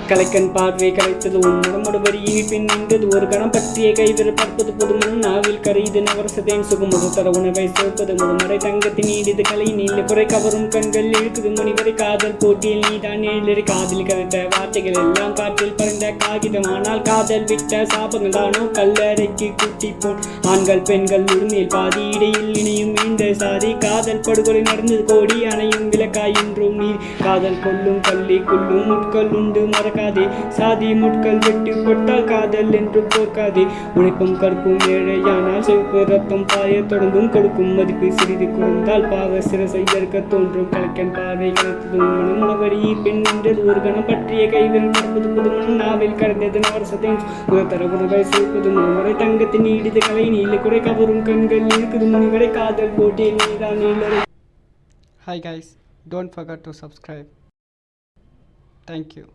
கலைக்கன் பார்வை கலைத்தது உன்மனமோடு வரியில் பின் நின்றது ஒரு கணம் பற்றிய கைவிரல் பார்ப்பது புதுமண் நாவில் கரையுது நவரசத்தேன் சுகுமுது தர உணவை சேர்ப்பது முதுமறை தங்கத்தின் நீடிது கலை நீல குறை கவரும் கண்கள் இழுக்குது முனிவரை காதல் போட்டியில் நீதான் எழிலரை காதில் கரைத்த வார்த்தைகள் எல்லாம் காற்றில் பறந்த காகிதம் ஆனால் காதல் விட்ட சாபங்கள் தானோ கல்லறைக்கு கூட்டி போன் ஆண்கள் பெண்கள் உரிமையில் பாதி இடையில் இணையும் இந்த சாதி காதல் படுகொலை நடந்தது கோடி அணையும் விளக்காய் என்றும் நீர் காதல் கொல்லும் கள்ளி கொல்லும் முட்கள் உண்டு மறக்காதே சாதி முட்கள் வெட்டி போட்டால் காதல் என்று போர்க்காதே உழைப்பும் கற்பும் ஏழையானால் சிவப்பு ரத்தம் பாய தொடங்கும் கொடுக்கும் மதிப்பு சிறிது குறைந்தால் பாவ சிரசை ஏற்க தோன்றும் கலைக்கன் பார்வை கலைத்தது மனம் உணவரி பெண் நின்றது ஒரு கணம் பற்றிய கைவிரல் பார்ப்பது புதுமணம் நாவில் கரைந்தது நவரசத்தின் உதர உணவை சேர்ப்பது முறை தங்கத்தின் நீடிது கலை நீல குறை கவரும் கண்கள் இருக்குது முனிவரை காதல் போட்டியில் நீதான் நீலரை. Hi guys, don't forget to subscribe. Thank you.